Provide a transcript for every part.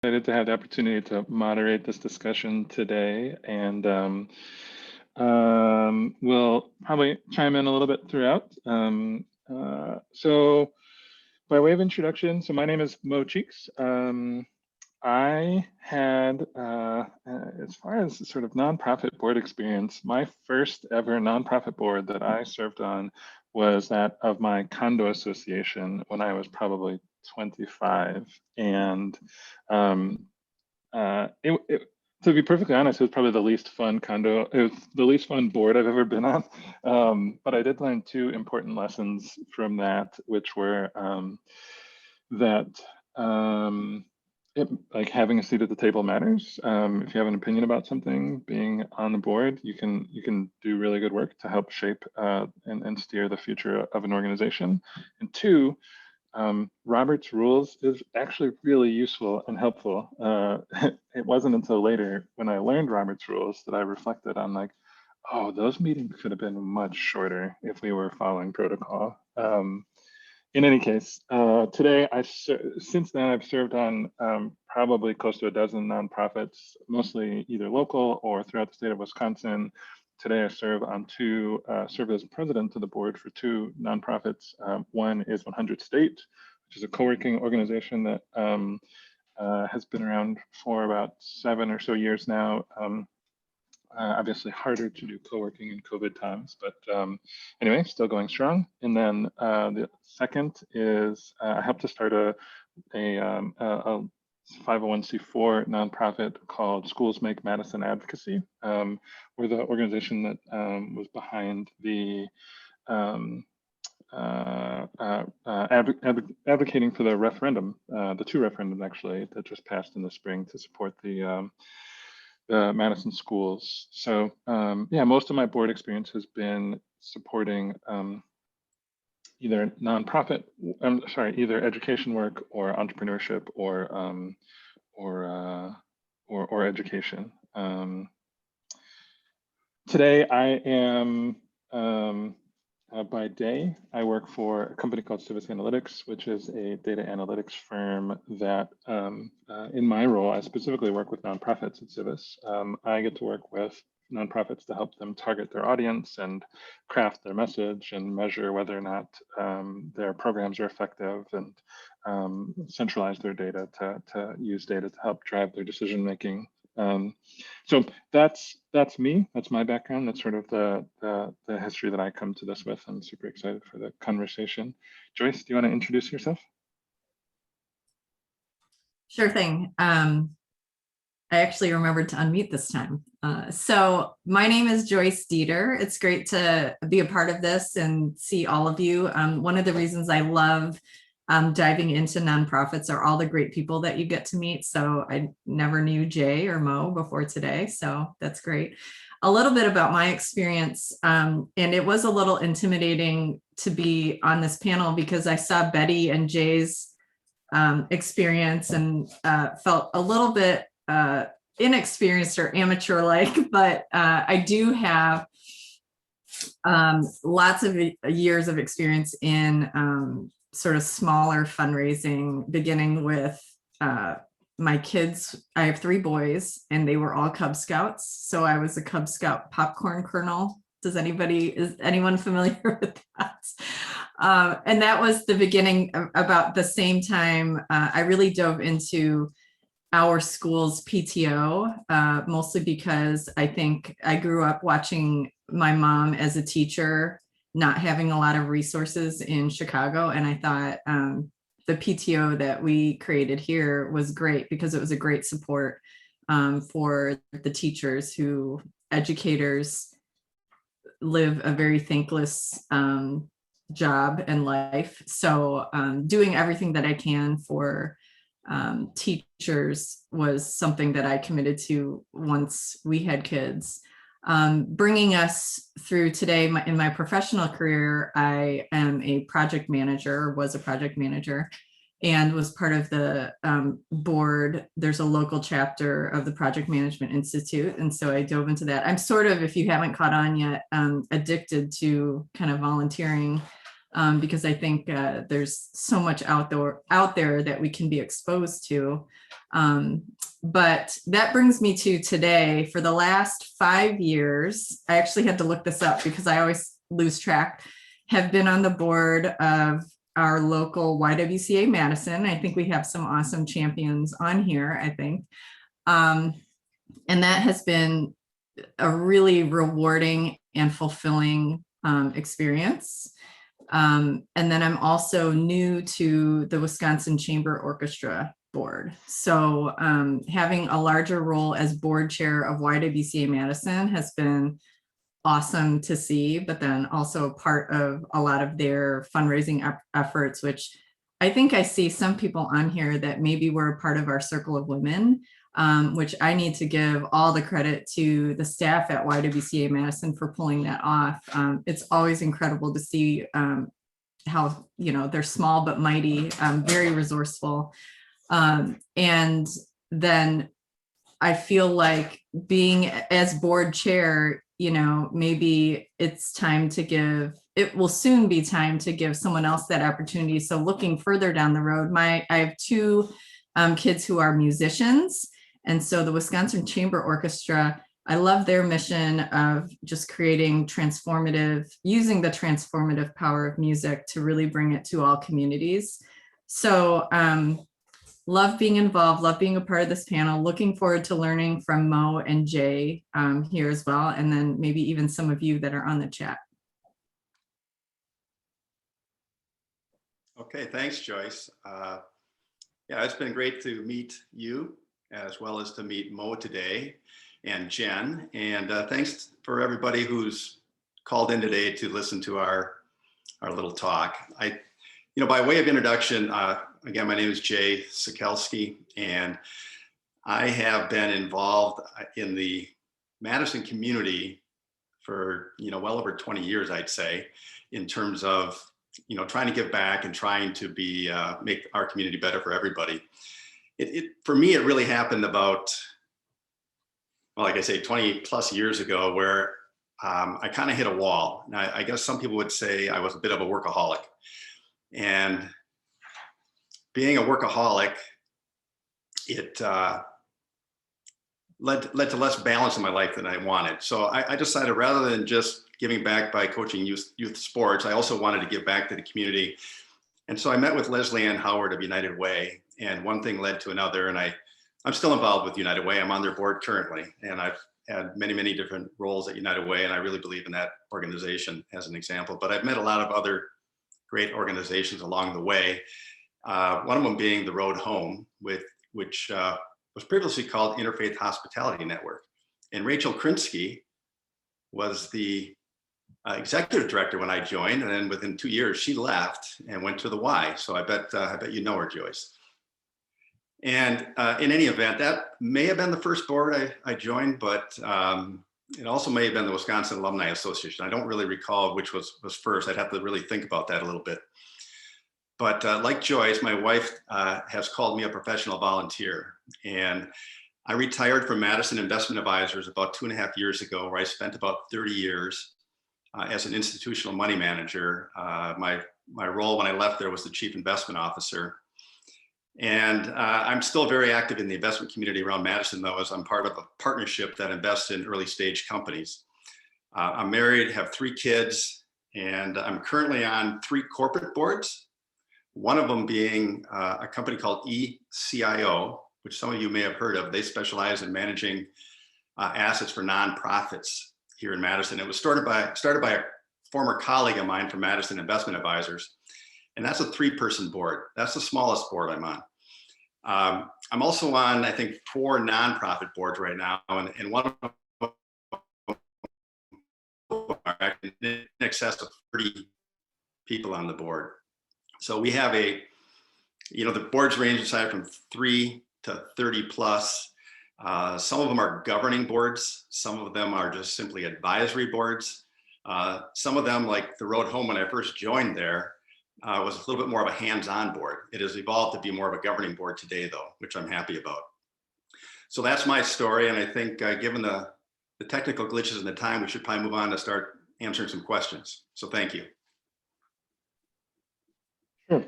Excited to have the opportunity to moderate this discussion today, and we'll probably chime in a little bit throughout. So by way of introduction, so my name is Mo Cheeks. I had, as far as sort of nonprofit board experience, my first ever nonprofit board that I served on was that of my condo association when I was probably 25. And to be perfectly honest, it was probably the least fun condo, it was the least fun board I've ever been on. But I did learn two important lessons from that, which were that like having a seat at the table matters. If you have an opinion about something, being on the board, you can do really good work to help shape and steer the future of an organization. And two, Robert's rules is actually really useful and helpful. It wasn't until later when I learned Robert's rules that I reflected on like, oh, those meetings could have been much shorter if we were following protocol. In any case, today, since then, I've served on probably close to a dozen nonprofits, mostly either local or throughout the state of Wisconsin. Today, I serve as president of the board for two nonprofits. One is 100 State, which is a co-working organization that has been around for about 7 or so years now. Obviously harder to do co-working in COVID times, but anyway, still going strong. And then the second is I helped to start a 501c4 nonprofit called Schools Make Madison Advocacy. We're the organization that was behind the advocating for the referendum, the two referendums actually that just passed in the spring to support the Madison schools. So yeah, most of my board experience has been supporting either nonprofit, either education work or entrepreneurship or education. Today I am by day, I work for a company called Civis Analytics, which is a data analytics firm that in my role, I specifically work with nonprofits at Civis. I get to work with nonprofits to help them target their audience and craft their message and measure whether or not their programs are effective and centralize their data to use data to help drive their decision making. So that's me. That's my background. That's sort of the history that I come to this with. I'm super excited for the conversation. Joyce, do you want to introduce yourself? Sure thing. I actually remembered to unmute this time. So my name is Joyce Deiter. It's great to be a part of this and see all of you. One of the reasons I love diving into nonprofits are all the great people that you get to meet. So I never knew Jay or Mo before today. So that's great. A little bit about my experience. And it was a little intimidating to be on this panel because I saw Betty and Jay's experience and felt a little bit inexperienced or amateur-like, but I do have lots of years of experience in sort of smaller fundraising, beginning with my kids. I have 3 boys and they were all Cub Scouts. So I was a Cub Scout popcorn kernel. Is anyone familiar with that? And that was the beginning. About the same time, I really dove into our school's PTO, mostly because I think I grew up watching my mom as a teacher not having a lot of resources in Chicago. And I thought the PTO that we created here was great because it was a great support for the teachers who, educators, live a very thankless job and life. So doing everything that I can for teachers was something that I committed to once we had kids. Bringing us through today in my professional career, I am a project manager, was a project manager, and was part of the board. There's a local chapter of the Project Management Institute. And so I dove into that. I'm sort of, if you haven't caught on yet, addicted to kind of volunteering because I think there's so much out there that we can be exposed to. But that brings me to today. For the last 5 years, I actually had to look this up because I always lose track, have been on the board of our local YWCA Madison. I think we have some awesome champions on here, I think. And that has been a really rewarding and fulfilling experience. And then I'm also new to the Wisconsin Chamber Orchestra board. So having a larger role as board chair of YWCA Madison has been awesome to see, but then also part of a lot of their fundraising efforts, which I think I see some people on here that maybe were a part of our circle of women, which I need to give all the credit to the staff at YWCA Madison for pulling that off. It's always incredible to see how, they're small but mighty, very resourceful. And then I feel like being as board chair, maybe it's time to it will soon be time to give someone else that opportunity. So looking further down the road, I have 2 kids who are musicians. And so the Wisconsin Chamber Orchestra, I love their mission of just using the transformative power of music to really bring it to all communities. So love being involved, love being a part of this panel, looking forward to learning from Mo and Jay here as well, and then maybe even some of you that are on the chat. Okay, thanks, Joyce. Yeah, it's been great to meet you as well as to meet Mo today and Jen. And thanks for everybody who's called in today to listen to our little talk. By way of introduction, again, my name is Jay Sekelsky, and I have been involved in the Madison community for, well over 20 years, I'd say, in terms of, trying to give back and trying to make our community better for everybody. For me, it really happened about, well, like I say, 20 plus years ago, where I kind of hit a wall. Now, I guess some people would say I was a bit of a workaholic. And being a workaholic, it led to less balance in my life than I wanted. So I decided, rather than just giving back by coaching youth sports, I also wanted to give back to the community. And so I met with Leslie Ann Howard of United Way, and one thing led to another. And I'm still involved with United Way. I'm on their board currently, and I've had many, many different roles at United Way, and I really believe in that organization as an example. But I've met a lot of other great organizations along the way. One of them being the Road Home, which was previously called Interfaith Hospitality Network. And Rachel Krinsky was the executive director when I joined, and then within 2 years she left and went to the Y. So I bet you know her, Joyce. And in any event, that may have been the first board I joined, but it also may have been the Wisconsin Alumni Association. I don't really recall which was first. I'd have to really think about that a little bit. But like Joyce, my wife has called me a professional volunteer. And I retired from Madison Investment Advisors about 2.5 years ago, where I spent about 30 years as an institutional money manager. My role when I left there was the chief investment officer. And I'm still very active in the investment community around Madison, though, as I'm part of a partnership that invests in early stage companies. I'm married, have 3 kids, and I'm currently on 3 corporate boards. One of them being a company called ECIO, which some of you may have heard of. They specialize in managing assets for nonprofits here in Madison. It was started by a former colleague of mine from Madison Investment Advisors. And that's a 3-person board. That's the smallest board I'm on. I'm also on, I think, 4 nonprofit boards right now, and one of them are in excess of 30 people on the board. So we have the boards range aside from 3 to 30 plus. Some of them are governing boards. Some of them are just simply advisory boards. Some of them, like the Road Home, when I first joined there, was a little bit more of a hands-on board. It has evolved to be more of a governing board today, though, which I'm happy about. So that's my story. And I think given the technical glitches in the time, we should probably move on to start answering some questions. So thank you. Sure.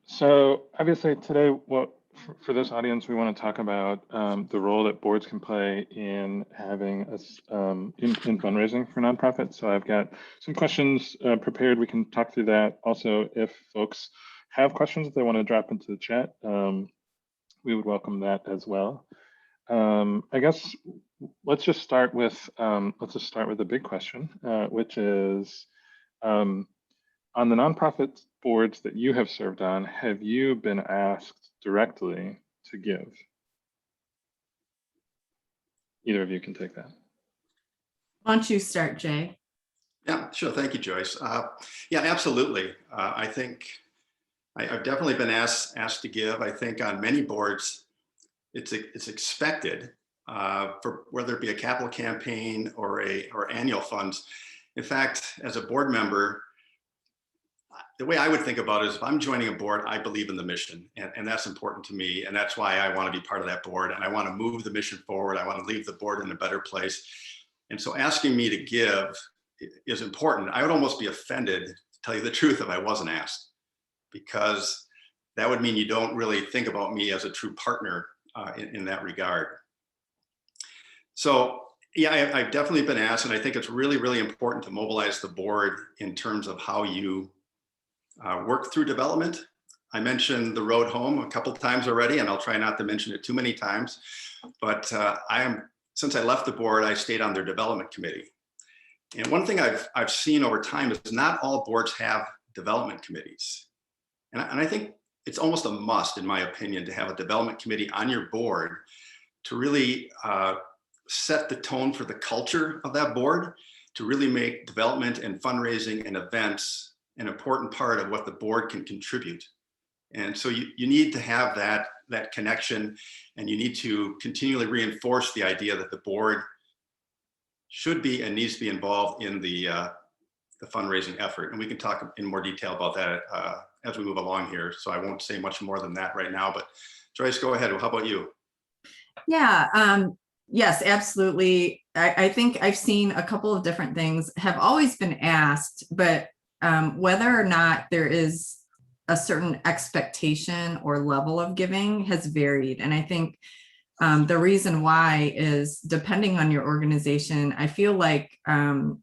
So obviously today, for this audience, we want to talk about the role that boards can play in having us in fundraising for nonprofits. So I've got some questions prepared. We can talk through that. Also, if folks have questions that they want to drop into the chat, we would welcome that as well. I guess let's just start with the big question, which is. On the nonprofit boards that you have served on, have you been asked directly to give? Either of you can take that. Why don't you start, Jay? Yeah, sure. Thank you, Joyce. Yeah, absolutely. I think I've definitely been asked to give. I think on many boards, it's expected for whether it be a capital campaign or annual funds. In fact, as a board member, the way I would think about it is if I'm joining a board, I believe in the mission, and that's important to me. And that's why I want to be part of that board, and I want to move the mission forward. I want to leave the board in a better place. And so asking me to give is important. I would almost be offended, to tell you the truth, if I wasn't asked, because that would mean you don't really think about me as a true partner in that regard. So yeah, I've definitely been asked, and I think it's really, really important to mobilize the board in terms of how you work through development. I mentioned the road home a couple times already, and I'll try not to mention it too many times, but since I left the board, I stayed on their development committee. And one thing I've seen over time is not all boards have development committees. And I think it's almost a must, in my opinion, to have a development committee on your board to really set the tone for the culture of that board, to really make development and fundraising and events an important part of what the board can contribute. And so you need to have that connection, and you need to continually reinforce the idea that the board should be and needs to be involved in the fundraising effort. And we can talk in more detail about that as we move along here. So I won't say much more than that right now, but Joyce, go ahead. How about you? Yeah, yes, absolutely. I think I've seen a couple of different things, have always been asked, but whether or not there is a certain expectation or level of giving has varied. And I think the reason why is depending on your organization. I feel like I've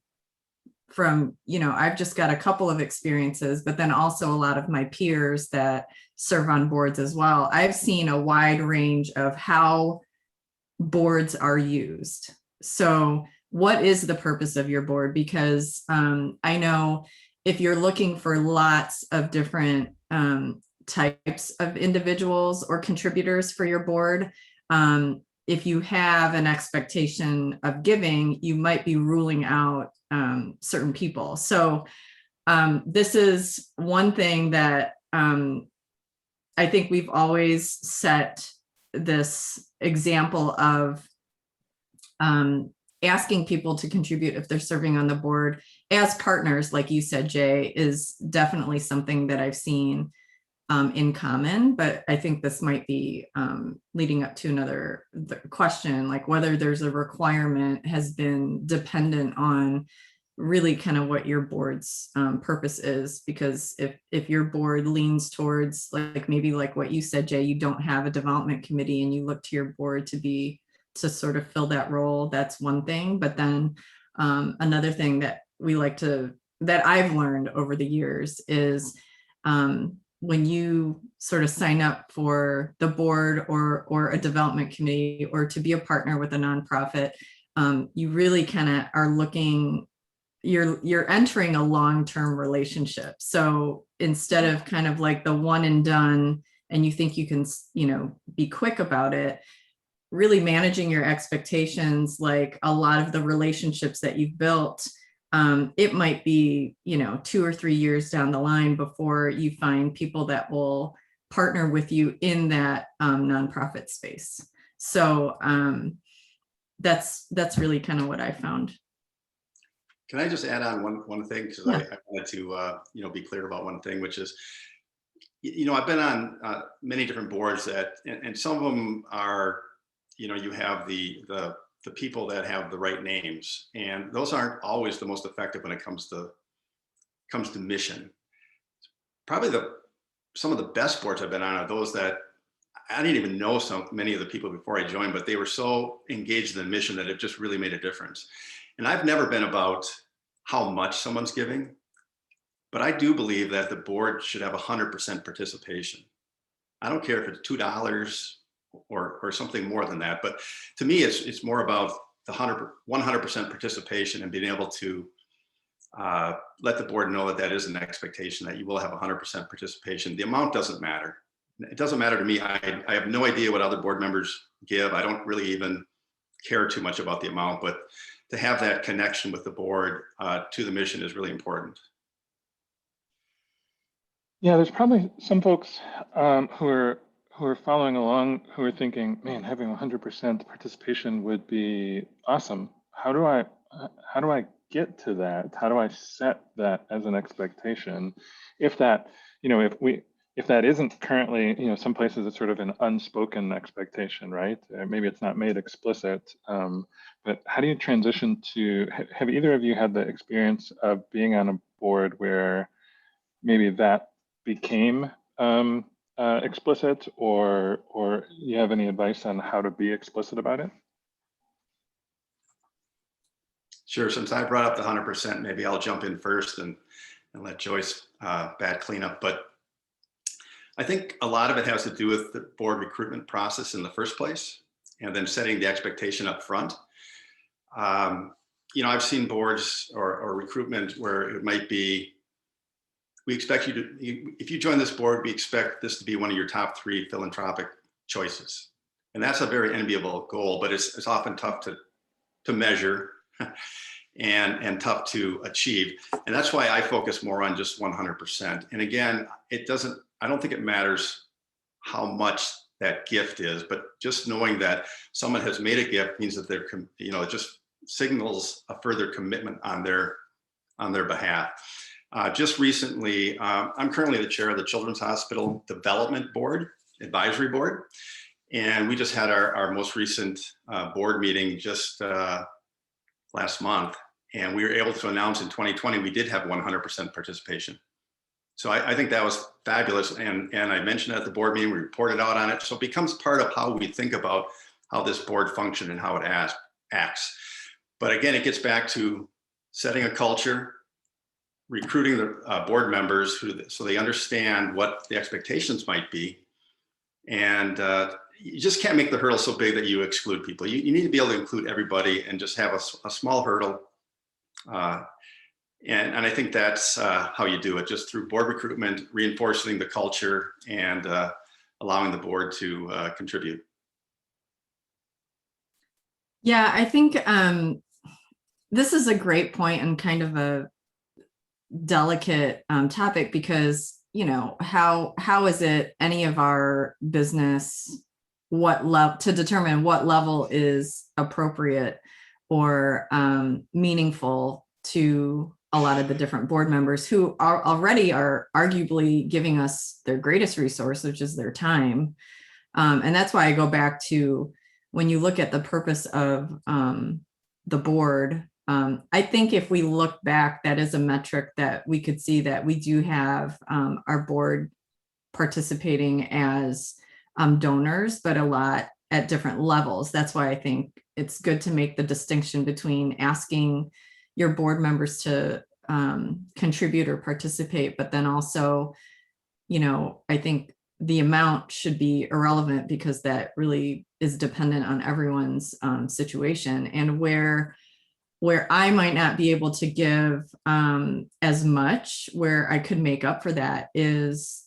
just got a couple of experiences, but then also a lot of my peers that serve on boards as well. I've seen a wide range of how boards are used. So what is the purpose of your board? Because I know if you're looking for lots of different types of individuals or contributors for your board, if you have an expectation of giving, you might be ruling out certain people. So this is one thing that I think we've always set this example of asking people to contribute if they're serving on the board as partners, like you said, Jay, is definitely something that I've seen in common. But I think this might be leading up to another question, like whether there's a requirement has been dependent on really kind of what your board's purpose is. Because if your board leans towards like maybe like what you said, Jay, you don't have a development committee and you look to your board to sort of fill that role, that's one thing. But then another thing that that I've learned over the years is when you sort of sign up for the board or a development committee or to be a partner with a nonprofit, you really kind of are looking, you're entering a long-term relationship. So instead of kind of like the one and done, and you think you can, be quick about it, really managing your expectations, like a lot of the relationships that you've built, it might be, 2 or 3 years down the line before you find people that will partner with you in that nonprofit space. So that's really kind of what I found. Can I just add on one thing? Because Yeah. I wanted to be clear about one thing, which is, I've been on many different boards and some of them are, you have the people that have the right names, and those aren't always the most effective when it comes to mission. Probably some of the best boards I've been on are those that I didn't even know many of the people before I joined, but they were so engaged in the mission that it just really made a difference. And I've never been about how much someone's giving, but I do believe that the board should have 100% participation. I don't care if it's $2 or something more than that, but to me, it's more about the 100% participation and being able to let the board know that that is an expectation, that you will have 100% participation. The amount doesn't matter. It doesn't matter to me. I have no idea what other board members give. I don't really even care too much about the amount, but to have that connection with the board to the mission is really important. Yeah, there's probably some folks who are following along who are thinking, man, having 100% participation would be awesome. How do I get to that? How do I set that as an expectation? If that, if that isn't currently, some places it's sort of an unspoken expectation, right? Maybe it's not made explicit, but how do you transition to, have either of you had the experience of being on a board where maybe that became explicit, or you have any advice on how to be explicit about it? Sure, since I brought up the 100%, maybe I'll jump in first and let Joyce bat cleanup. But I think a lot of it has to do with the board recruitment process in the first place, and then setting the expectation up front. I've seen boards or recruitment where it might be, we expect you to, if you join this board, we expect this to be one of your top 3 philanthropic choices. And that's a very enviable goal, but it's often tough to measure and tough to achieve. And that's why I focus more on just 100%. And again, I don't think it matters how much that gift is, but just knowing that someone has made a gift means that they're, it just signals a further commitment on their behalf. Just recently, I'm currently the chair of the Children's Hospital Development Board, Advisory Board. And we just had our most recent board meeting just last month. And we were able to announce in 2020, we did have 100% participation. So I think that was fabulous. And I mentioned it at the board meeting, we reported out on it. So it becomes part of how we think about how this board functions and how it acts. But again, it gets back to setting a culture, recruiting the board members so they understand what the expectations might be. And you just can't make the hurdle so big that you exclude people. You need to be able to include everybody and just have a small hurdle. And I think that's how you do it, just through board recruitment, reinforcing the culture, and allowing the board to contribute. Yeah, I think this is a great point and kind of a delicate topic, because how is it any of our business to determine what level is appropriate or meaningful to a lot of the different board members who already are arguably giving us their greatest resource, which is their time. And that's why I go back to, when you look at the purpose of the board, I think if we look back, that is a metric that we could see that we do have our board participating as donors, but a lot at different levels. That's why I think it's good to make the distinction between asking your board members to contribute or participate, but then also, I think the amount should be irrelevant, because that really is dependent on everyone's situation. And where I might not be able to give as much, where I could make up for that is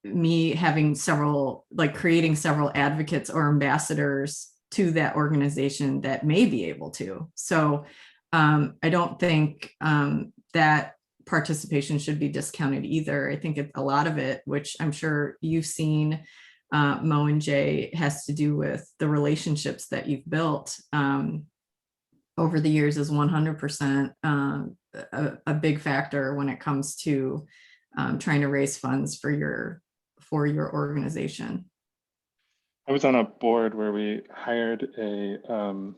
me having creating several advocates or ambassadors to that organization that may be able to. So I don't think that participation should be discounted either. I think a lot of it, which I'm sure you've seen, Mo and Jay, has to do with the relationships that you've built over the years, is 100% a big factor when it comes to trying to raise funds for your organization. I was on a board where we hired a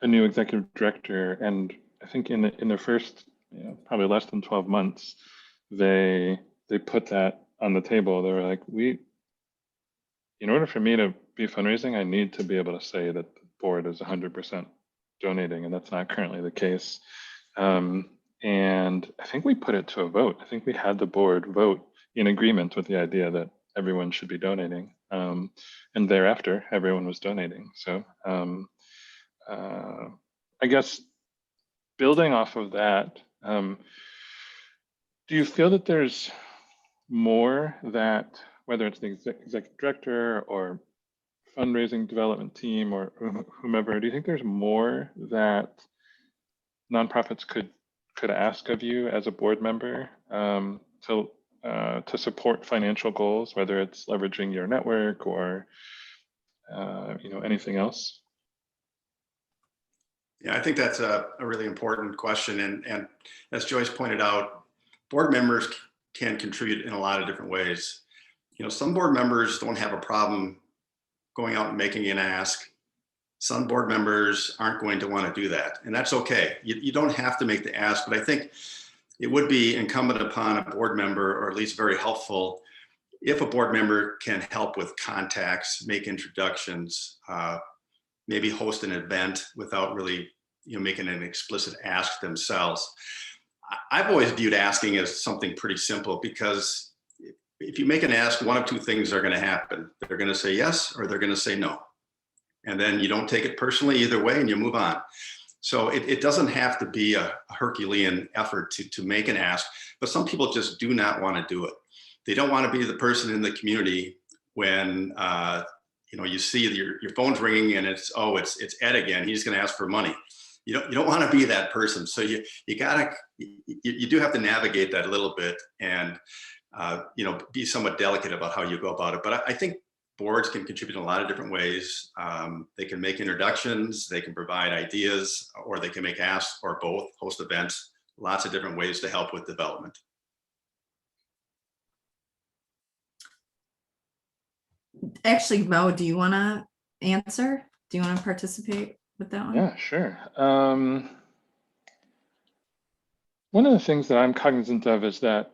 new executive director, and I think in their first, probably less than 12 months, they they put that on the table. They were like, in order for me to be fundraising, I need to be able to say that the board is 100% donating, and that's not currently the case. And I think we put it to a vote. I think we had the board vote in agreement with the idea that everyone should be donating. And thereafter, everyone was donating. So I guess building off of that, do you feel that there's more that, whether it's the executive director or fundraising development team or whomever, do you think there's more that nonprofits could ask of you as a board member to support financial goals, whether it's leveraging your network or anything else? Yeah, I think that's a really important question. And as Joyce pointed out, board members can contribute in a lot of different ways. Some board members don't have a problem going out and making an ask. Some board members aren't going to want to do that, and that's okay. You don't have to make the ask, but I think it would be incumbent upon a board member, or at least very helpful, if a board member can help with contacts, make introductions, maybe host an event without really making an explicit ask themselves. I've always viewed asking as something pretty simple, because if you make an ask, one of two things are going to happen. They're going to say yes, or they're going to say no. And then you don't take it personally either way, and you move on. So it doesn't have to be a Herculean effort to make an ask, but some people just do not want to do it. They don't want to be the person in the community when you see your phone's ringing and it's Ed again. He's going to ask for money. You don't want to be that person. So you do have to navigate that a little bit, and be somewhat delicate about how you go about it. But I think boards can contribute in a lot of different ways. They can make introductions, they can provide ideas, or they can make asks, or both, host events, lots of different ways to help with development. Actually, Mo, do you want to answer? Do you want to participate with that one? Yeah, sure. One of the things that I'm cognizant of is that,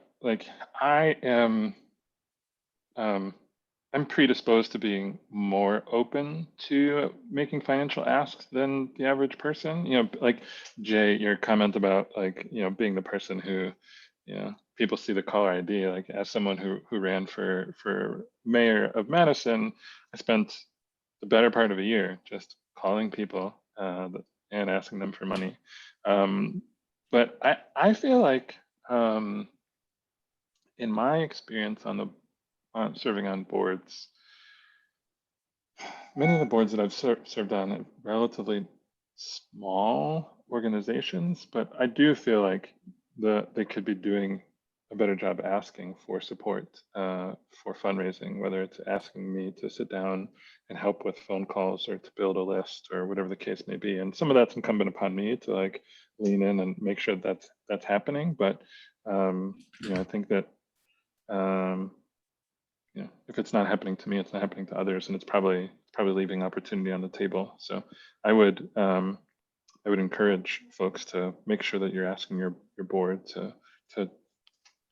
I'm predisposed to being more open to making financial asks than the average person. Like Jay, your comment about being the person who, people see the caller ID. Like, as someone who ran for mayor of Madison, I spent the better part of a year just calling people and asking them for money. But I feel like, in my experience serving on boards, many of the boards that I've served on are relatively small organizations, but I do feel like they could be doing a better job asking for support for fundraising, whether it's asking me to sit down and help with phone calls or to build a list or whatever the case may be. And some of that's incumbent upon me to lean in and make sure that's happening. But I think that if it's not happening to me, it's not happening to others, and it's probably leaving opportunity on the table. So I would encourage folks to make sure that you're asking your board to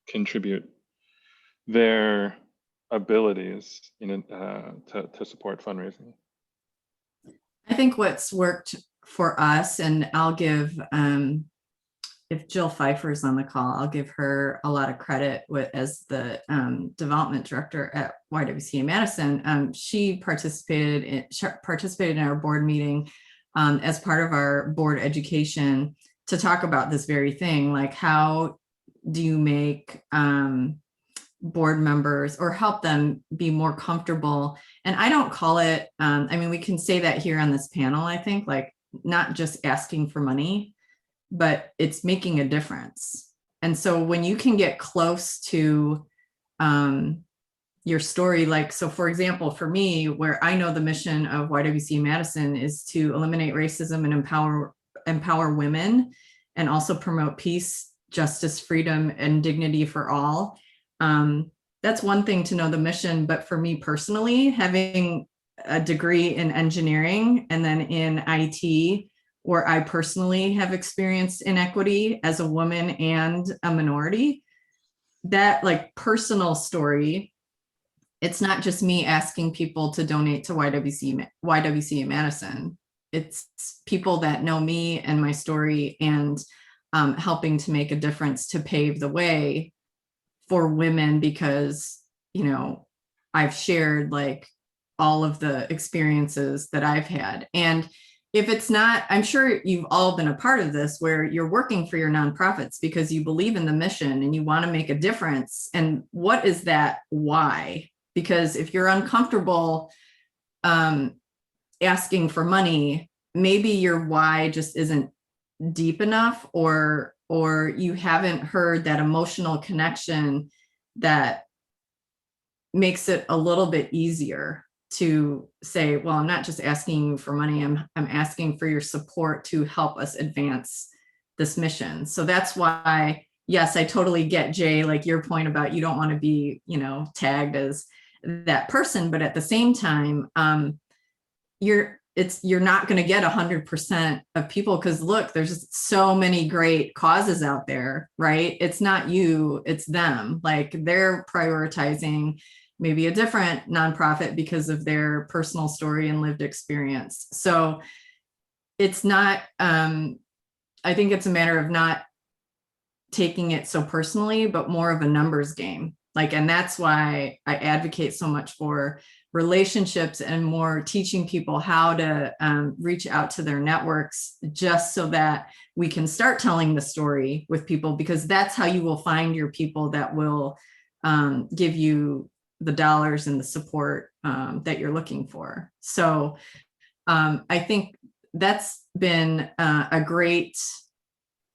contribute their abilities to support fundraising. I think what's worked for us, and I'll give if Jill Pfeiffer's on the call, I'll give her a lot of credit as the development director at YWCA Madison. She participated in our board meeting as part of our board education to talk about this very thing, like how do you make board members or help them be more comfortable? And I don't call it, we can say that here on this panel, I think, not just asking for money, but it's making a difference. And so when you can get close to your story, so for example, for me, where I know the mission of YWCA Madison is to eliminate racism and empower women, and also promote peace, justice, freedom, and dignity for all. That's one thing to know the mission, but for me personally, having a degree in engineering and then in IT, where I personally have experienced inequity as a woman and a minority, that like personal story, it's not just me asking people to donate to YWCA Madison. It's people that know me and my story, and helping to make a difference to pave the way for women, because, you know, I've shared like all of the experiences that I've had. And if it's not, I'm sure you've all been a part of this, where you're working for your nonprofits because you believe in the mission and you want to make a difference. And what is that why? Because if you're uncomfortable asking for money, maybe your why just isn't deep enough, or you haven't heard that emotional connection that makes it a little bit easier to say, well, I'm not just asking you for money, I'm asking for your support to help us advance this mission. So that's why, yes, I totally get, Jay, like your point about you don't want to be, you know, tagged as that person, but at the same time, you're not going to get 100% of people, because look, there's so many great causes out there, right? It's not you, it's them. Like they're prioritizing maybe a different nonprofit because of their personal story and lived experience. So it's not, I think it's a matter of not taking it so personally, but more of a numbers game. Like, and that's why I advocate so much for relationships and more teaching people how to reach out to their networks, just so that we can start telling the story with people, because that's how you will find your people that will give you the dollars and the support that you're looking for. So I think that's been a great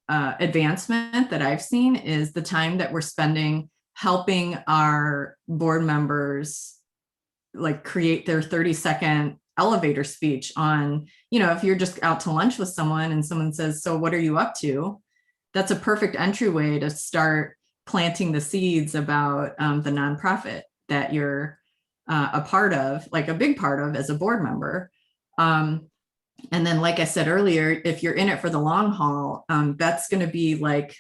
advancement that I've seen, is the time that we're spending helping our board members like create their 30-second elevator speech on, you know, if you're just out to lunch with someone and someone says, so what are you up to? That's a perfect entryway to start planting the seeds about the nonprofit that you're a part of, like a big part of as a board member. And then, like I said earlier, if you're in it for the long haul, that's going to be like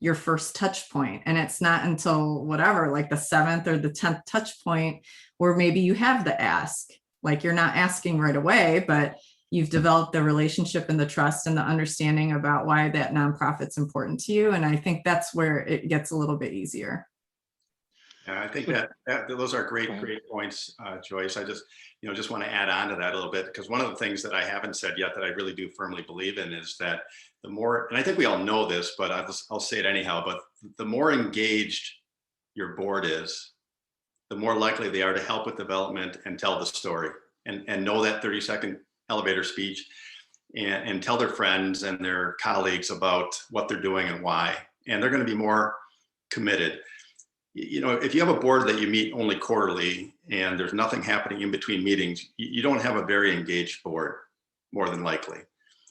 your first touch point. And it's not until whatever, like the 7th or the 10th touch point, where maybe you have the ask, like you're not asking right away, but you've developed the relationship and the trust and the understanding about why that nonprofit's important to you. And I think that's where it gets a little bit easier. Yeah, I think that those are great points, Joyce. I just want to add on to that a little bit, because one of the things that I haven't said yet that I really do firmly believe in is that the more, and I think we all know this, but I'll say it anyhow, but the more engaged your board is, the more likely they are to help with development and tell the story, and know that 30-second elevator speech, and tell their friends and their colleagues about what they're doing and why, and they're going to be more committed. You know, if you have a board that you meet only quarterly and there's nothing happening in between meetings, you don't have a very engaged board, more than likely.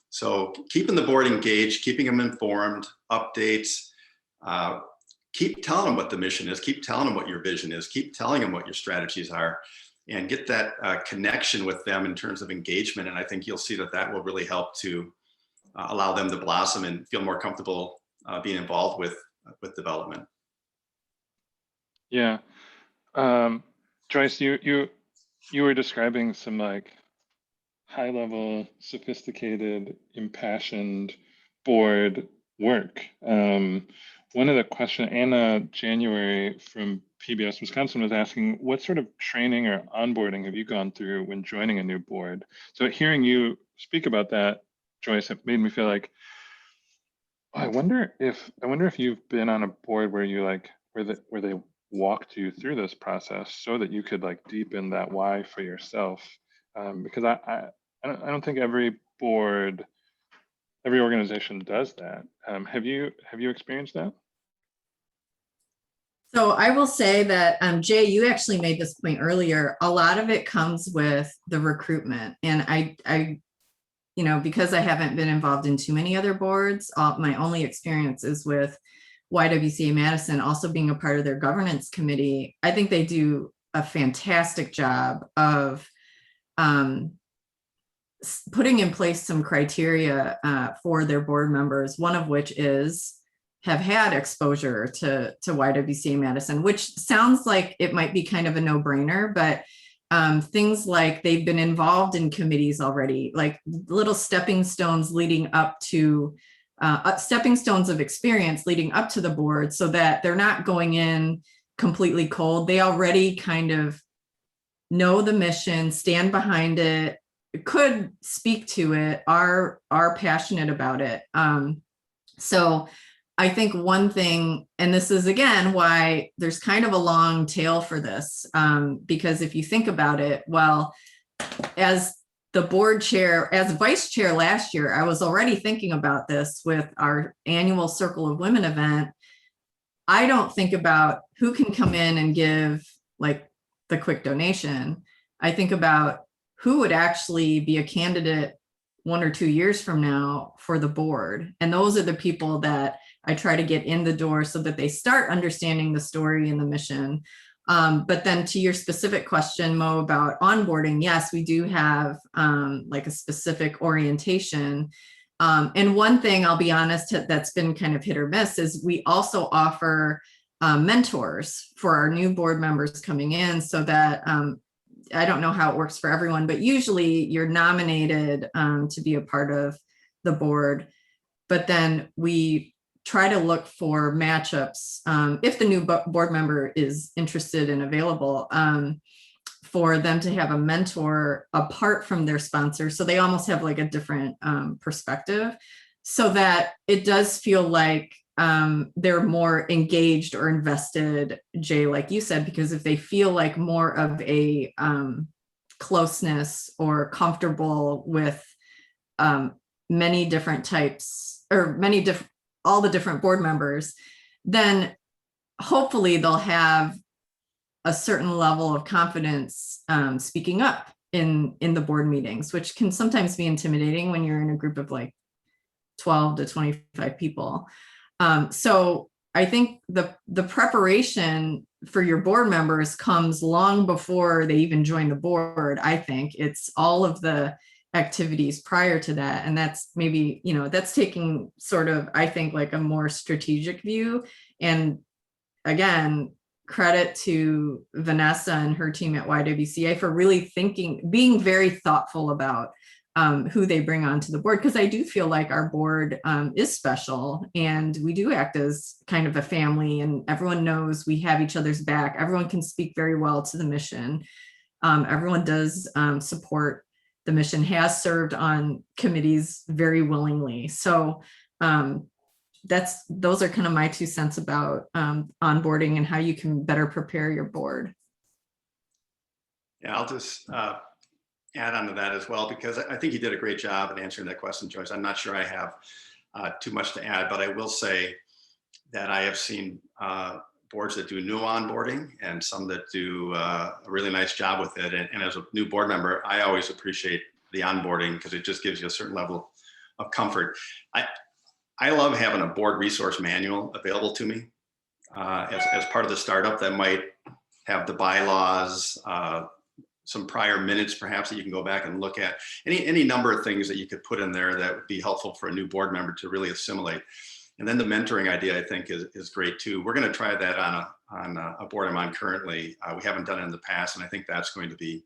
So keeping the board engaged, keeping them informed, updates, keep telling them what the mission is, keep telling them what your vision is, keep telling them what your strategies are, and get that connection with them in terms of engagement. And I think you'll see that that will really help to allow them to blossom and feel more comfortable being involved with development. Yeah. Joyce, you were describing some like high level, sophisticated, impassioned board work. One of the questions, Anna January from PBS Wisconsin was asking, what sort of training or onboarding have you gone through when joining a new board? So hearing you speak about that, Joyce, it made me feel like, oh, I wonder if you've been on a board where you like where they walked you through this process so that you could like deepen that why for yourself. Because I don't think every board, every organization does that. Have you experienced that? So I will say that, Jay, you actually made this point earlier. A lot of it comes with the recruitment. And I you know, because I haven't been involved in too many other boards, my only experience is with YWCA Madison, also being a part of their governance committee. I think they do a fantastic job of putting in place some criteria for their board members, one of which is have had exposure to YWCA Madison, which sounds like it might be kind of a no-brainer, but things like they've been involved in committees already, like little stepping stones leading up to stepping stones of experience leading up to the board, so that they're not going in completely cold. They already kind of know the mission, stand behind it, could speak to it, are passionate about it. So I think one thing, and this is again why there's kind of a long tail for this, because if you think about it, well, as the board chair, as vice chair last year, I was already thinking about this with our annual Circle of Women event. I don't think about who can come in and give like the quick donation. I think about who would actually be a candidate 1 or 2 years from now for the board. And those are the people that I try to get in the door so that they start understanding the story and the mission. But then to your specific question, Mo, about onboarding, yes, we do have like a specific orientation. And one thing, I'll be honest, that's been kind of hit or miss is we also offer mentors for our new board members coming in, so that I don't know how it works for everyone, but usually you're nominated to be a part of the board. But then we try to look for matchups if the new board member is interested and available, for them to have a mentor apart from their sponsor. So they almost have like a different perspective, so that it does feel like they're more engaged or invested, Jay, like you said, because if they feel like more of a closeness or comfortable with many different types or all the different board members, then hopefully they'll have a certain level of confidence speaking up in the board meetings, which can sometimes be intimidating when you're in a group of like 12 to 25 people. So I think the preparation for your board members comes long before they even join the board. I think it's all of the activities prior to that. And that's maybe, that's taking sort of, I think, like a more strategic view. And again, credit to Vanessa and her team at YWCA for really being very thoughtful about who they bring onto the board, because I do feel like our board is special, and we do act as kind of a family, and everyone knows we have each other's back. Everyone can speak very well to the mission. Everyone does support the mission, has served on committees very willingly. So those are kind of my 2 cents about onboarding and how you can better prepare your board. Yeah, I'll just add on to that as well, because I think you did a great job in answering that question, Joyce. I'm not sure I have too much to add, but I will say that I have seen boards that do new onboarding and some that do a really nice job with it. And as a new board member, I always appreciate the onboarding because it just gives you a certain level of comfort. I love having a board resource manual available to me as part of the startup that might have the bylaws, some prior minutes perhaps that you can go back and look at, any number of things that you could put in there that would be helpful for a new board member to really assimilate. And then the mentoring idea, I think, is great too. We're going to try that on a board I'm on currently. We haven't done it in the past, and I think that's going to be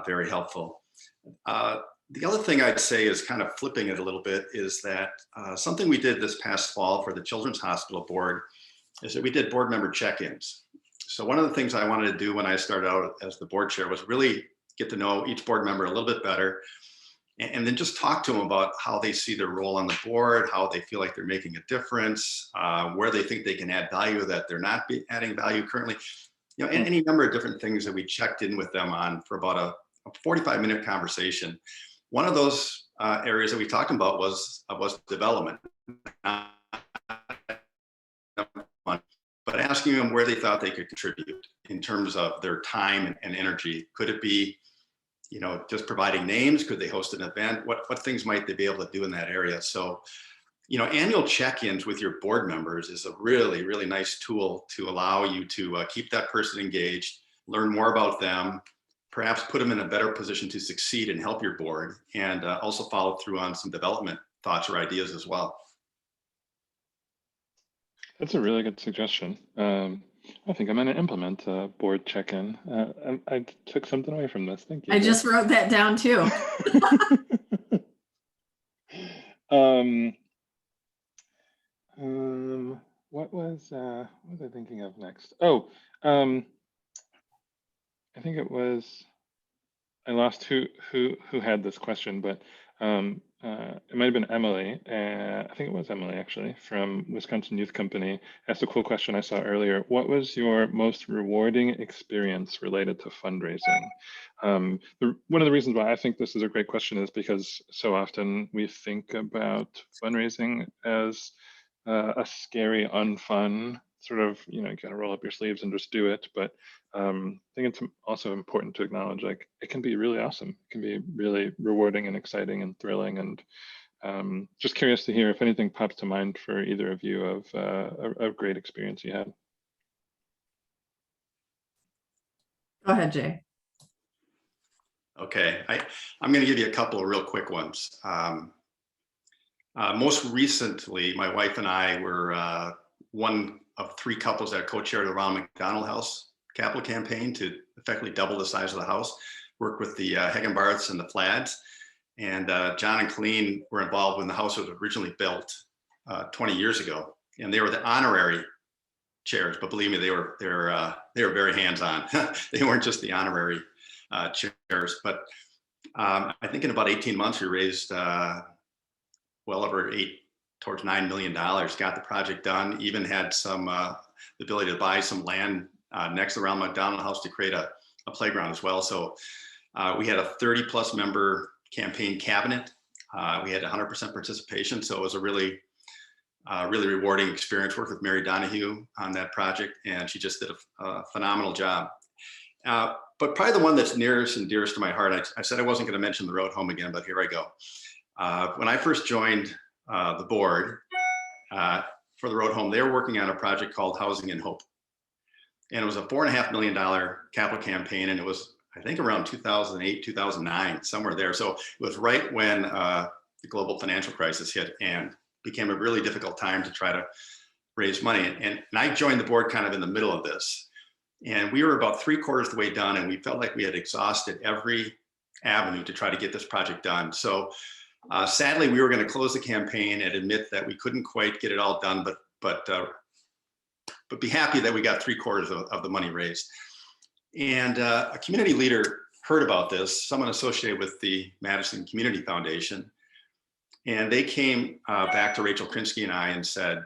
very helpful. The other thing I'd say is kind of flipping it a little bit is that something we did this past fall for the Children's Hospital Board is that we did board member check-ins. So one of the things I wanted to do when I started out as the board chair was really get to know each board member a little bit better, and then just talk to them about how they see their role on the board, how they feel like they're making a difference, where they think they can add value that they're not adding value currently, and any number of different things that we checked in with them on for about a 45-minute conversation. One of those areas that we talked about was development, but asking them where they thought they could contribute in terms of their time and energy. Could it be, just providing names? Could they host an event? What things might they be able to do in that area? So, annual check-ins with your board members is a really, really nice tool to allow you to keep that person engaged, learn more about them, perhaps put them in a better position to succeed and help your board, and also follow through on some development thoughts or ideas as well. That's a really good suggestion. I think I'm going to implement a board check-in. I took something away from this. Thank you. I just wrote that down too. What was I thinking of next? Oh, I think it was, I lost who had this question, but it might have been Emily. I think it was Emily actually from Wisconsin Youth Company. Asked a cool question I saw earlier. What was your most rewarding experience related to fundraising? One of the reasons why I think this is a great question is because so often we think about fundraising as a scary, unfun sort of, you got to roll up your sleeves and just do it. But I think it's also important to acknowledge, like, it can be really awesome. It can be really rewarding and exciting and thrilling. And just curious to hear if anything pops to mind for either of you of a great experience you had. Go ahead, Jay. Okay, I'm going to give you a couple of real quick ones. Most recently, my wife and I were one of 3 couples that co-chaired the Ronald McDonald House capital campaign to effectively double the size of the house. Worked with the Hagenbarths and the Fladds, and John and Colleen were involved when the house was originally built 20 years ago, and they were the honorary chairs. But believe me, they were very hands-on. They weren't just the honorary chairs. But I think in about 18 months, we raised well over towards $9 million, got the project done, even had some the ability to buy some land next to the Ronald McDonald House to create a playground as well. So we had a 30+ member campaign cabinet. We had 100% participation. So it was a really rewarding experience. Worked with Mary Donahue on that project, and she just did a phenomenal job. But probably the one that's nearest and dearest to my heart, I said I wasn't going to mention the road home again, but here I go. When I first joined the board for the road home, they were working on a project called Housing and Hope. And it was a $4.5 million capital campaign. And it was, I think, around 2008, 2009, somewhere there. So it was right when the global financial crisis hit and became a really difficult time to try to raise money. And I joined the board kind of in the middle of this. And we were about 3/4 the way done. And we felt like we had exhausted every avenue to try to get this project done. So sadly, we were going to close the campaign and admit that we couldn't quite get it all done, but be happy that we got 3/4 of the money raised. And a community leader heard about this, someone associated with the Madison Community Foundation, and they came back to Rachel Krinsky and I and said,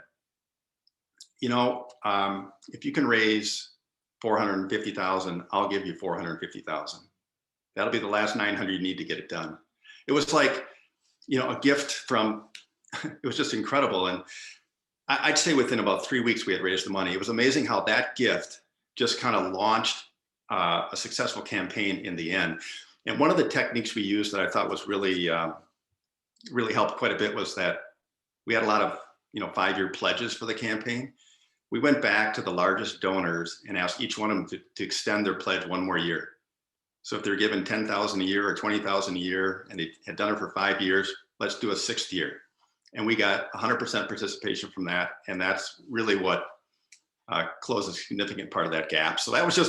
if you can raise $450,000, I'll give you $450,000. That'll be the last $900 you need to get it done. It was like, a gift from, it was just incredible. And I'd say within about 3 weeks, we had raised the money. It was amazing how that gift just kind of launched a successful campaign in the end. And one of the techniques we used that I thought was really helped quite a bit was that we had a lot of, 5-year pledges for the campaign. We went back to the largest donors and asked each one of them to extend their pledge one more year. So if they're given $10,000 a year or $20,000 a year and they had done it for 5 years, let's do a 6th year. And we got 100% participation from that. And that's really what closed a significant part of that gap. So that was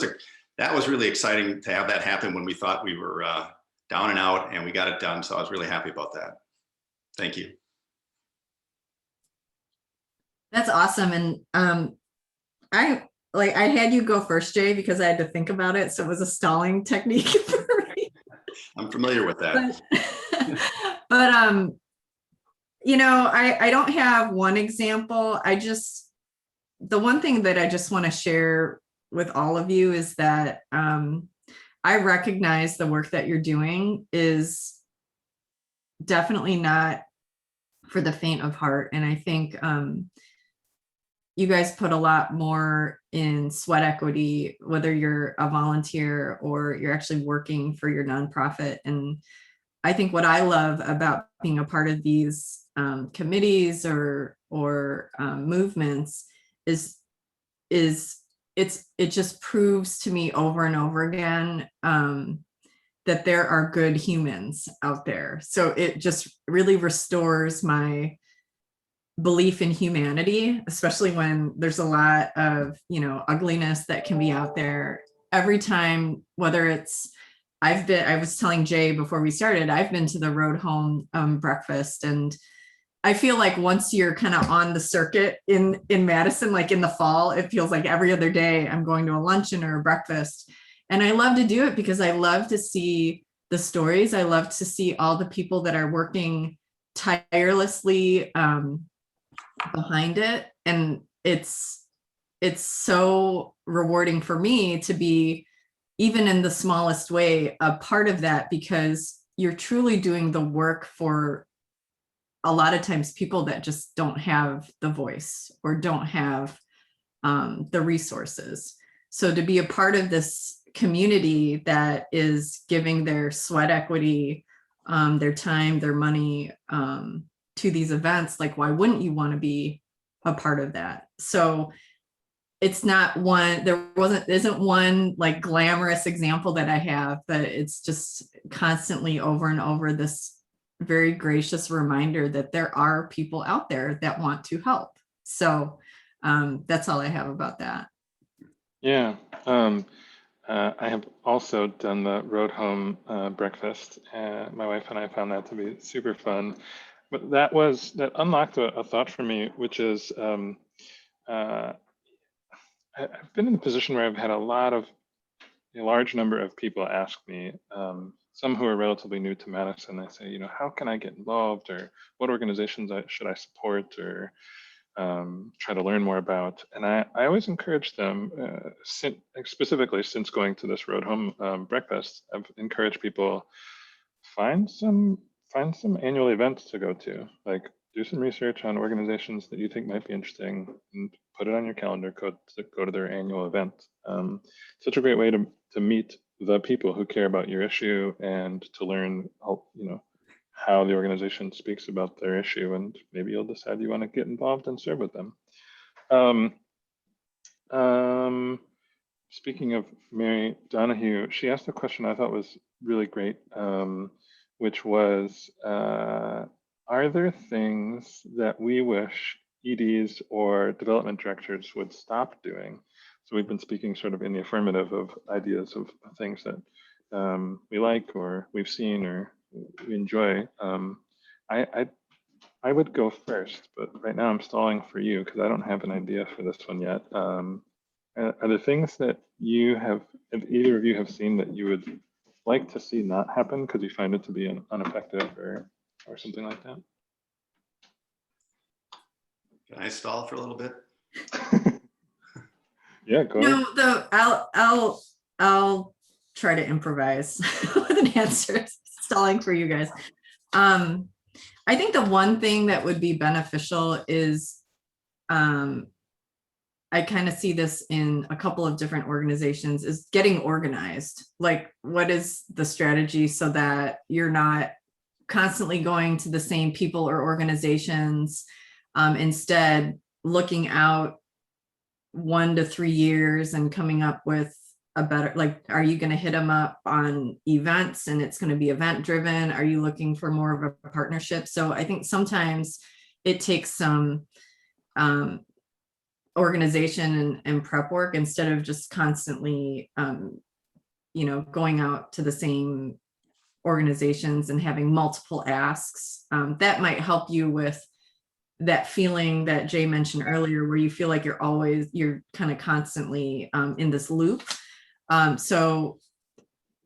really exciting to have that happen when we thought we were down and out, and we got it done. So I was really happy about that. Thank you. That's awesome. And I had you go first, Jay, because I had to think about it. So it was a stalling technique for me. I'm familiar with that. But I don't have one example. The one thing that I just want to share with all of you is that I recognize the work that you're doing is definitely not for the faint of heart. And I think you guys put a lot more in sweat equity, whether you're a volunteer or you're actually working for your nonprofit. And I think what I love about being a part of these committees or movements is it just proves to me over and over again that there are good humans out there. So it just really restores my belief in humanity, especially when there's a lot of, ugliness that can be out there. Every time, whether it's, I was telling Jay before we started, I've been to the road home breakfast, and I feel like once you're kind of on the circuit in Madison, like in the fall, it feels like every other day I'm going to a luncheon or a breakfast. And I love to do it because I love to see the stories. I love to see all the people that are working tirelessly behind it. And it's so rewarding for me to be, even in the smallest way, a part of that, because you're truly doing the work for a lot of times people that just don't have the voice or don't have the resources. So to be a part of this community that is giving their sweat equity, their time, their money to these events, like, why wouldn't you want to be a part of that? So it's not one, isn't one like glamorous example that I have, but it's just constantly over and over this very gracious reminder that there are people out there that want to help. So that's all I have about that. Yeah. I have also done the road home breakfast. My wife and I found that to be super fun. But that unlocked a thought for me, which is I've been in a position where I've had a large number of people ask me, some who are relatively new to Madison. They say, how can I get involved, or what organizations should I support, or try to learn more about? And I always encourage them, specifically since going to this road home breakfast, I've encouraged people, find some annual events to go to. Like, do some research on organizations that you think might be interesting and put it on your calendar, go to their annual event. Such a great way to meet the people who care about your issue and to learn how the organization speaks about their issue, and maybe you'll decide you want to get involved and serve with them. Speaking of Mary Donahue, she asked a question I thought was really great, which was, are there things that we wish EDs or development directors would stop doing? So we've been speaking sort of in the affirmative of ideas of things that we like, or we've seen, or we enjoy. I would go first, but right now I'm stalling for you because I don't have an idea for this one yet. Are there things that if either of you have seen, that you would like to see not happen because you find it to be ineffective or something like that? Can I stall for a little bit? Yeah, go ahead. I'll try to improvise with an answer. Stalling for you guys. I think the one thing that would be beneficial is, I kind of see this in a couple of different organizations, is getting organized. Like, what is the strategy so that you're not constantly going to the same people or organizations, instead looking out 1 to 3 years and coming up with a better, like, are you going to hit them up on events and it's going to be event driven? Are you looking for more of a partnership? So I think sometimes it takes some organization and prep work, instead of just constantly, going out to the same organizations and having multiple asks. That might help you with that feeling that Jay mentioned earlier, where you feel like you're kind of constantly in this loop. So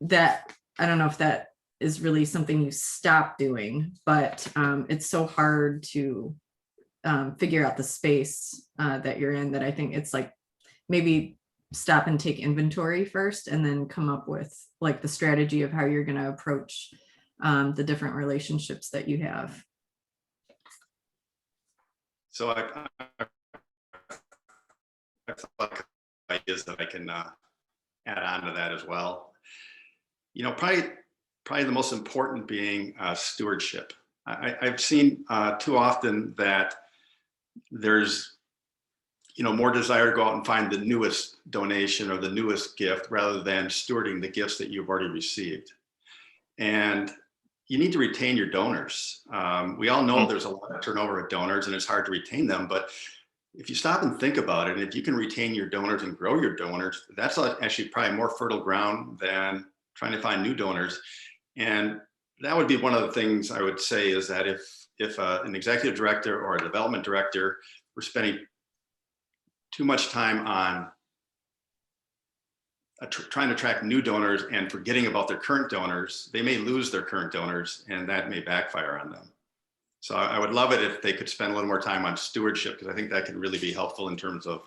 that, I don't know if that is really something you stop doing, but it's so hard to figure out the space that you're in, that I think it's like, maybe stop and take inventory first, and then come up with like the strategy of how you're going to approach the different relationships that you have. So I thought ideas that I can add on to that as well. Probably the most important being stewardship. I've seen too often that there's more desire to go out and find the newest donation or the newest gift, rather than stewarding the gifts that you've already received. And you need to retain your donors. We all know there's a lot of turnover of donors and it's hard to retain them, but if you stop and think about it, and if you can retain your donors and grow your donors, that's actually probably more fertile ground than trying to find new donors. And that would be one of the things I would say is that if an executive director or a development director were spending too much time on trying to attract new donors and forgetting about their current donors, they may lose their current donors and that may backfire on them. So I would love it if they could spend a little more time on stewardship, because I think that could really be helpful in terms of,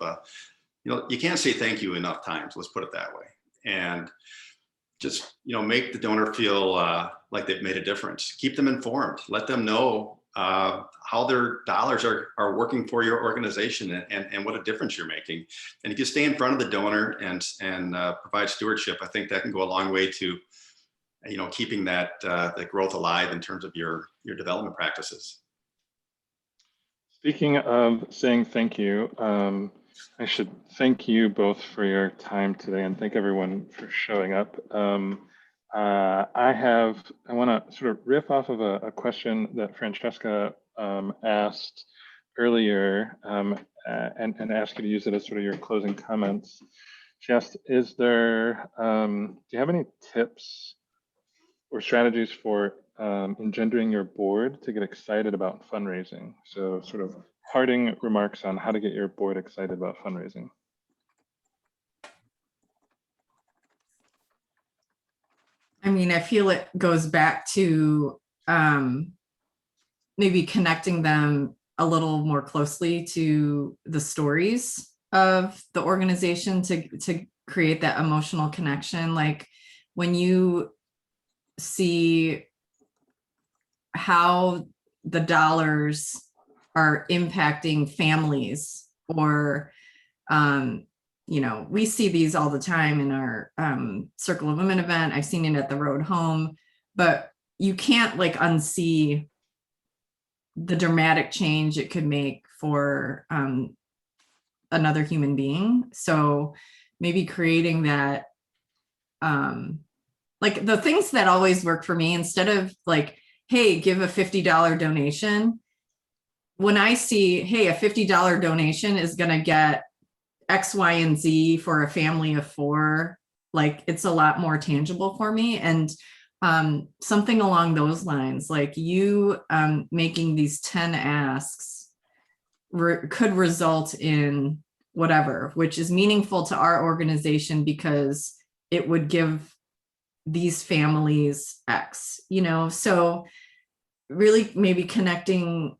you can't say thank you enough times, let's put it that way. And just, make the donor feel like they've made a difference. Keep them informed, let them know how their dollars are working for your organization and what a difference you're making. And if you stay in front of the donor and provide stewardship, I think that can go a long way to keeping that growth alive in terms of your development practices. Speaking of saying thank you, I should thank you both for your time today and thank everyone for showing up. I want to sort of riff off of a question that Francesca asked earlier and ask you to use it as sort of your closing comments. She asked, do you have any tips or strategies for engendering your board to get excited about fundraising? So sort of parting remarks on how to get your board excited about fundraising. I mean, I feel it goes back to maybe connecting them a little more closely to the stories of the organization to create that emotional connection. Like when you see how the dollars are impacting families, or we see these all the time in our Circle of Women event. I've seen it at the Road Home, but you can't unsee the dramatic change it could make for another human being. So maybe creating that, the things that always work for me, instead of hey, give a $50 donation. When I see, hey, a $50 donation is going to get X, Y, and Z for a family of 4, it's a lot more tangible for me. And something along those lines, you making these 10 asks could result in whatever, which is meaningful to our organization because it would give these families X, so really maybe connecting,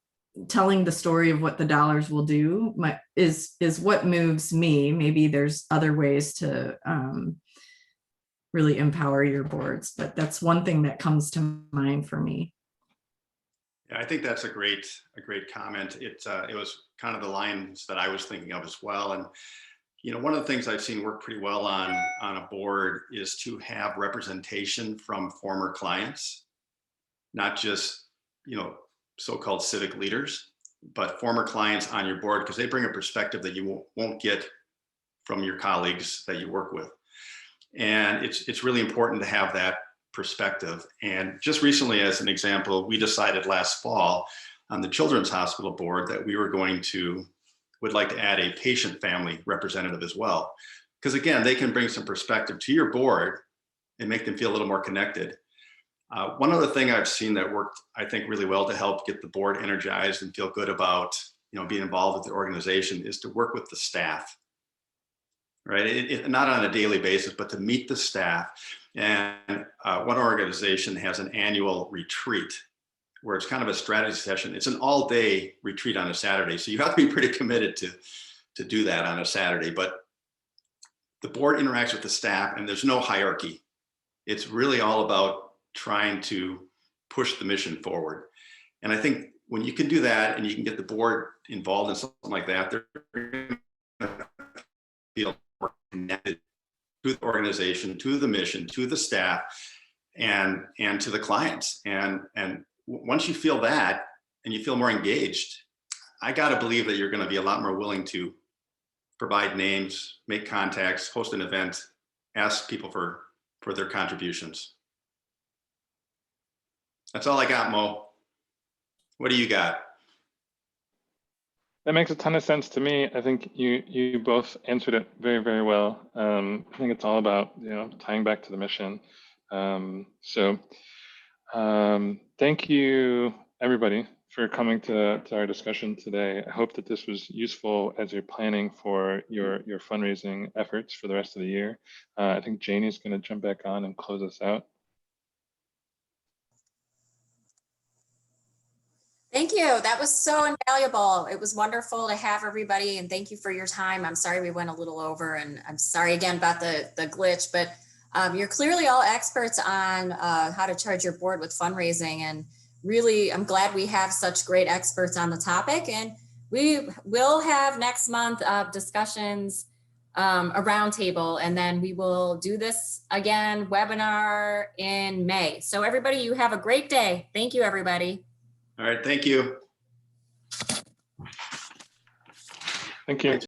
telling the story of what the dollars will do is what moves me. Maybe there's other ways to really empower your boards, but that's one thing that comes to mind for me. Yeah, I think that's a great comment. It was kind of the lines that I was thinking of as well. And one of the things I've seen work pretty well on a board is to have representation from former clients, not just so-called civic leaders, but former clients on your board, because they bring a perspective that you won't get from your colleagues that you work with. And it's really important to have that perspective. And just recently, as an example, we decided last fall on the Children's Hospital board that we would like to add a patient family representative as well. Because again, they can bring some perspective to your board and make them feel a little more connected. One other thing I've seen that worked, I think, really well to help get the board energized and feel good about being involved with the organization is to work with the staff, right? Not on a daily basis, but to meet the staff. And one organization has an annual retreat where it's kind of a strategy session. It's an all-day retreat on a Saturday, so you have to be pretty committed to do that on a Saturday. But the board interacts with the staff, and there's no hierarchy. It's really all about trying to push the mission forward. And I think when you can do that and you can get the board involved in something like that, they're going to feel more connected to the organization, to the mission, to the staff, and to the clients. And once you feel that and you feel more engaged, I got to believe that you're going to be a lot more willing to provide names, make contacts, host an event, ask people for their contributions. That's all I got, Mo. What do you got? That makes a ton of sense to me. I think you both answered it very, very well. I think it's all about, tying back to the mission. Thank you, everybody, for coming to our discussion today. I hope that this was useful as you're planning for your fundraising efforts for the rest of the year. I think Janie's going to jump back on and close us out. Thank you. That was so invaluable. It was wonderful to have everybody, and thank you for your time. I'm sorry we went a little over, and I'm sorry again about the glitch, but you're clearly all experts on how to charge your board with fundraising, and really, I'm glad we have such great experts on the topic. And we will have next month discussions, a roundtable, and then we will do this again webinar in May. So everybody, you have a great day. Thank you, everybody. All right, thank you. Thank you.